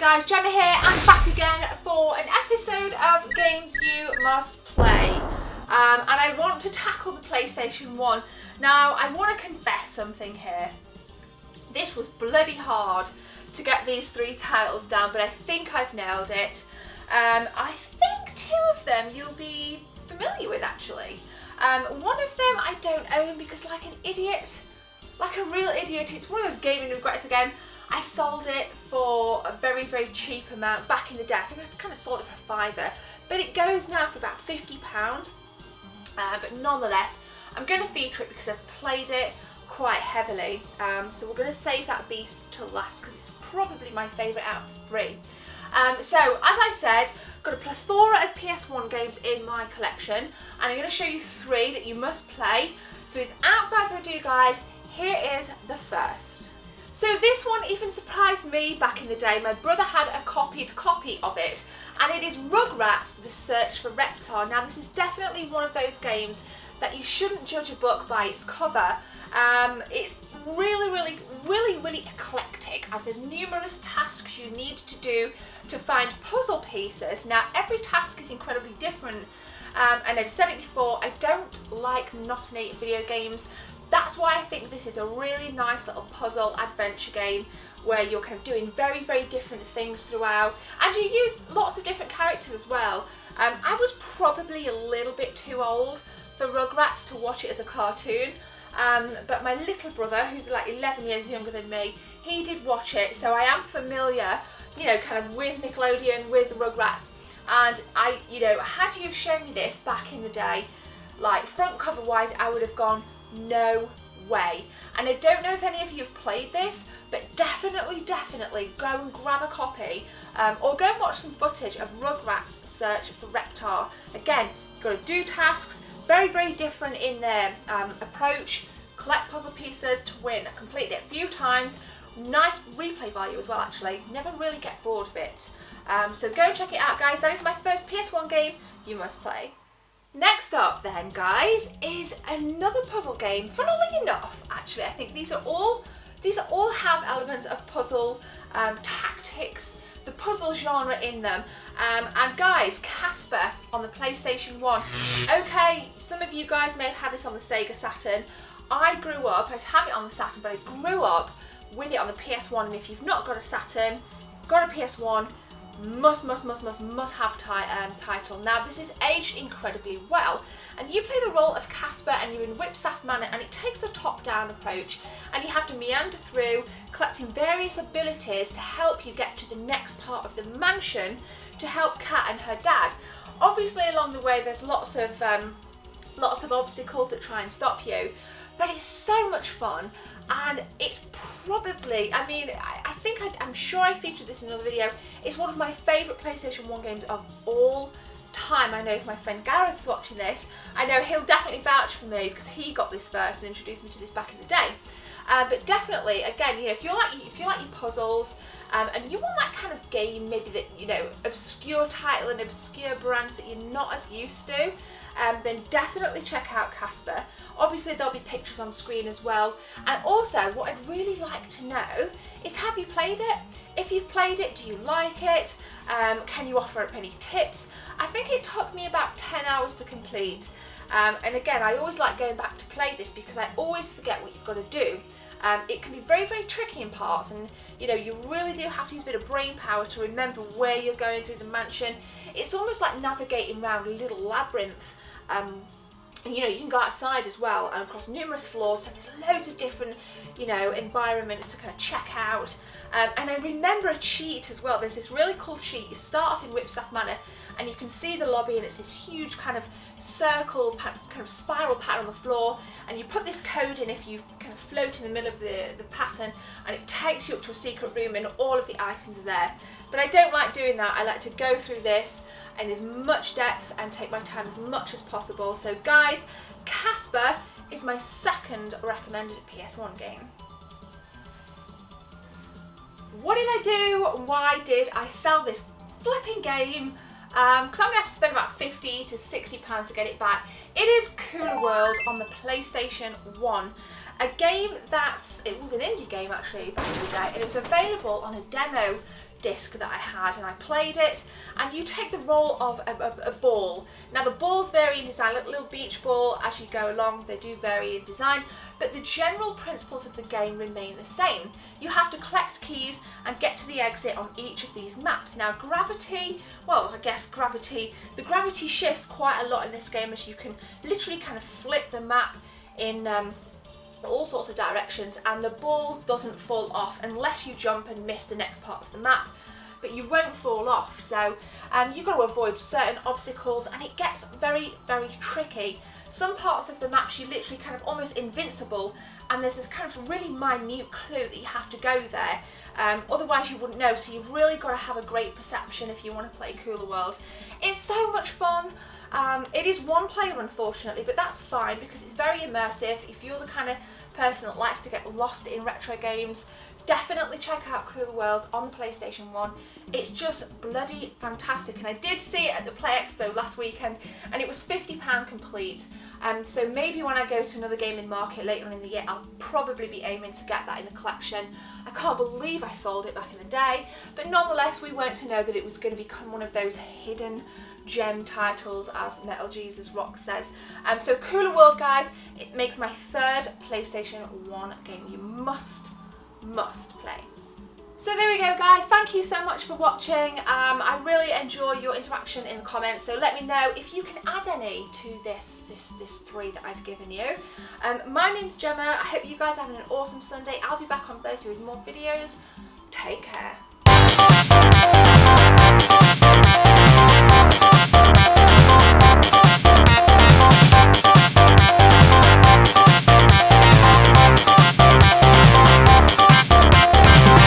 guys, Gemma here and back again for an episode of Games You Must Play. And I want to tackle the PlayStation 1. Now, I want to confess something here. This was bloody hard to get these three titles down, but I think I've nailed it. I think two of them you'll be familiar with actually. One of them I don't own because like an idiot, like a real idiot, it's one of those gaming regrets again. I sold it for a very, very cheap amount back in the day. I think I kind of sold it for a £5, but it goes now for about £50. But nonetheless, I'm going to feature it because I've played it quite heavily. So we're going to save that beast till last because it's probably my favourite out of the three. So as I said, I've got a plethora of PS1 games in my collection, and I'm going to show you three that you must play. So without further ado guys, here is the first. So this one even surprised me back in the day. My brother had a copied copy of it, and it is Rugrats, The Search for Reptar. Now this is definitely one of those games that you shouldn't judge a book by its cover. It's really eclectic, as there's numerous tasks you need to do to find puzzle pieces. Now every task is incredibly different, and I've said it before, I don't like monotony video games. That's why I think this is a really nice little puzzle adventure game where you're kind of doing very different things throughout, and you use lots of different characters as well. I was probably a little bit too old for Rugrats to watch it as a cartoon, but my little brother, who's like 11 years younger than me, he did watch it, so I am familiar, you know, kind of with Nickelodeon, with Rugrats. And I, you know, had you have shown me this back in the day, like front cover wise, I would have gone, no way. And I don't know if any of you have played this, but definitely go and grab a copy, or go and watch some footage of Rugrats Search for Reptar. Again, you've got to do tasks, very different in their approach, collect puzzle pieces to win. I completed it a few times, nice replay value as well actually, never really get bored of it. So go and check it out guys, that is my first PS1 game you must play. Next up then guys is another puzzle game. Funnily enough actually, I think these all have elements of puzzle tactics, the puzzle genre in them. And guys, Casper on the PlayStation 1. Okay, some of you guys may have had this on the SEGA SATURN. I grew up, I have it on the SATURN, but I grew up with it on the PS1, and if you've not got a SATURN, got a PS1, must have title. Now this is aged incredibly well, and you play the role of Casper and you're in Whipstaff Manor, and it takes the top-down approach, and you have to meander through collecting various abilities to help you get to the next part of the mansion to help Kat and her dad. Obviously along the way there's lots of obstacles that try and stop you, but it's so much fun. And it's probably, I mean, I'm sure I featured this in another video, it's one of my favourite PlayStation 1 games of all time. I know if my friend Gareth's watching this, I know he'll definitely vouch for me because he got this first and introduced me to this back in the day. But definitely, again, you know, if you like your puzzles, and you want that kind of game, maybe that, you know, obscure title and obscure brand that you're not as used to, then definitely check out Casper. Obviously there'll be pictures on screen as well, and also what I'd really like to know is, have you played it? If you've played it, do you like it? Can you offer up any tips? I think it took me about 10 hours to complete, and again I always like going back to play this because I always forget what you've got to do. It can be very tricky in parts, and you know, you really do have to use a bit of brain power to remember where you're going through the mansion. It's almost like navigating around a little labyrinth. And you know, you can go outside as well and across numerous floors, so there's loads of different, you know, environments to kind of check out. And I remember a cheat as well. There's this really cool cheat. You start off in Whipstaff Manor and you can see the lobby, and it's this huge kind of circle, kind of spiral pattern on the floor, and you put this code in if you kind of float in the middle of the pattern, and it takes you up to a secret room and all of the items are there. But I don't like doing that. I like to go through this in as much depth and take my time as much as possible. So guys, Casper is my second recommended PS1 game. What did I do? Why did I sell this flipping game? Because I'm going to have to spend about £50 to £60 to get it back. It is Cooler World on the PlayStation 1. A game it was an indie game actually back in the day, and it was available on a demo disc that I had and I played it, and you take the role of a ball. Now the balls vary in design, like a little beach ball as you go along, they do vary in design, but the general principles of the game remain the same. You have to collect keys and get to the exit on each of these maps. Now gravity, well I guess the gravity shifts quite a lot in this game, as you can literally kind of flip the map in all sorts of directions, and the ball doesn't fall off unless you jump and miss the next part of the map, but you won't fall off. So you've got to avoid certain obstacles, and it gets very, very tricky. Some parts of the maps you're literally kind of almost invincible, and there's this kind of really minute clue that you have to go there, otherwise you wouldn't know, so you've really got to have a great perception if you want to play Cooler World. It's so much fun. It is one player unfortunately, but that's fine because it's very immersive. If you're the kind of person that likes to get lost in retro games, definitely check out Cooler World on the PlayStation 1. It's just bloody fantastic, and I did see it at the Play Expo last weekend and it was £50 complete. So maybe when I go to another gaming market later on in the year, I'll probably be aiming to get that in the collection. I can't believe I sold it back in the day, but nonetheless we weren't to know that it was going to become one of those hidden gem titles, as Metal Jesus Rock says. So Cooler World, guys, it makes my third PlayStation 1 game you must play. So there we go, guys, thank you so much for watching. I really enjoy your interaction in the comments, so let me know if you can add any to this 3 that I've given you. My name's Gemma, I hope you guys are having an awesome Sunday. I'll be back on Thursday with more videos. Take care.